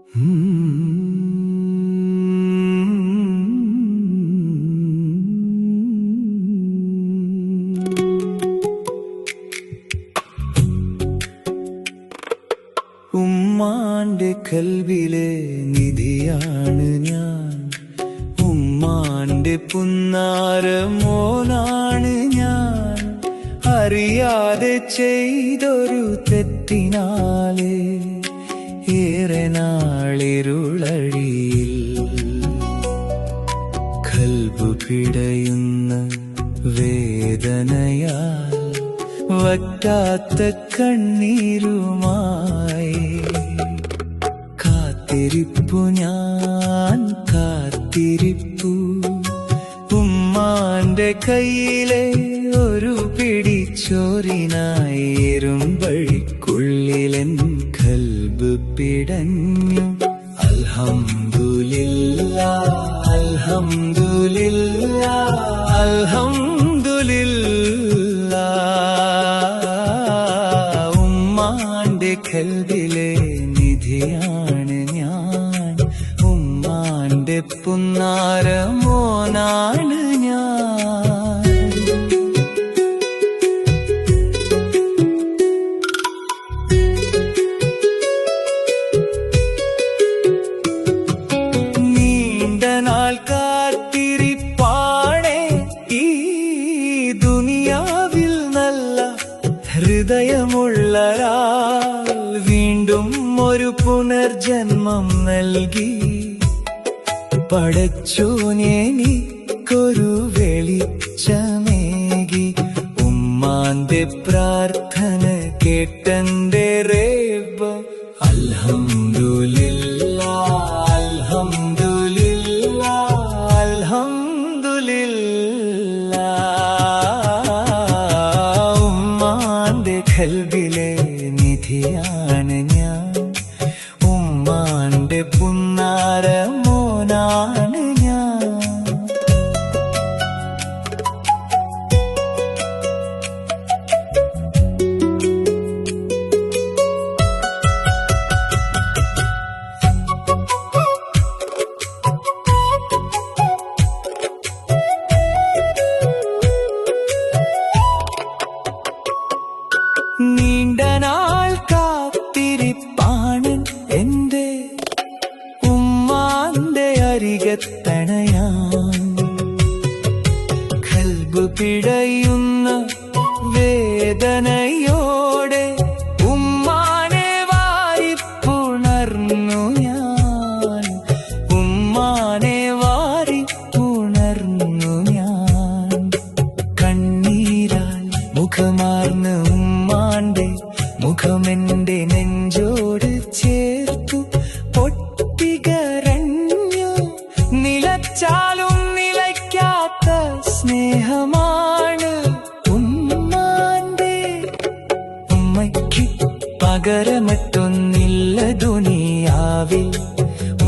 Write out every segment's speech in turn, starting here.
ഉമ്മാന്റെ കൽവിലെ നിധിയാണ് ഞാൻ, ഉമ്മാന്റെ പുന്നാര മോനാണ് ഞാൻ. അറിയാതെ ചെയ്തൊരു തെറ്റിനാലേ ഏറെ നാളിരുളഴിയിൽ കൽബു പിടയുന്ന വേദനയാൽ വറ്റാത്ത കണ്ണീരുമായി കാത്തിരിപ്പു ഞാൻ കാത്തിരിപ്പു. ഉമ്മാന്റെ കയ്യിലെ ഒരു പിടിച്ചോറിനായി ഇരുമ്പഴിക്കുള്ളിലെൻ കൽബ് പിടഞ്ഞു. അൽഹംദുലില്ലാഹ് അൽഹംദുലില്ലാഹ് അൽഹംദുലില്ലാഹ്. ഉമ്മാന്റെ കൽബിലെ നിധിയാണ് ഞാൻ, ഉമ്മാന്റെ പുന്നാര മോനാണ് ഞാൻ. നീണ്ട നാൾ കാത്തിരിപ്പാണേ ഈ ദുനിയാവിൽ, നല്ല ഹൃദയമുള്ളൊരാൾ വീണ്ടും ഒരു പുനർജന്മം നൽകി. പടച്ചോനെനിക്കൊരു വെളിച്ചമേകി. ഉമ്മാന്റെ പ്രാർത്ഥന കേട്ടെന്റെ റബ്ബ്. അൽഹംദുലില്ലാഹ് അൽഹംദുലില്ലാഹ് അൽഹംദുലില്ലാഹ്. ഉമ്മാന്റെ കൽബിലെ നിധിയാണ് ഞാൻ, ഉമ്മാന്റെ പുന്നാര മോനാണ് ഞാൻ. നീണ്ട നാൾ കാത്തിരിപ്പാണ് എന്റെ ഉമ്മാന്റെ അരികത്തണയാൻ. കൽബ് പിടയുന്ന വേദനയോടെ ഉമ്മാനെ വാരിപ്പുണർന്നു ഞാൻ, ഉമ്മാനെ വാരിപ്പുണർന്നു ഞാൻ. കണ്ണീരാൽ മുഖമാർന്ന് ഉമ്മാന്റെ മുഖമെന്റെ നെഞ്ചോട് ചേർത്തു പൊട്ടികരഞ്ഞു. നിലച്ചാലും നിലയ്ക്കാത്ത സ്നേഹമാണ് ഉമ്മാന്റെ. ഉമ്മയ്ക്ക് പകരമറ്റൊന്നില്ല ദുനിയാവിൽ,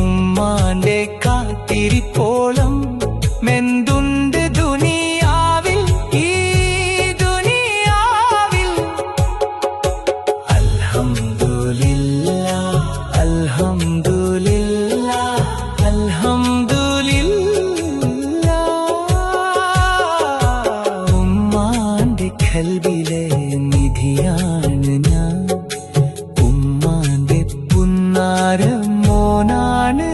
ഉമ്മാന്റെ കാത്തിരിപ്പോളം മെന്തുണ്ട് ദുനിയാവിൽ, ഈ ദുനിയാവിൽ. അൽഹംദുലില്ലാഹ് അൽഹംദുലില്ലാഹ് അൽഹംദുലില്ലാഹ്. ഉമ്മാന്റെ കൽബിലെ നിധിയാണ് ഞാൻ, ഉമ്മാന്റെ പുന്നാര മോനാണ്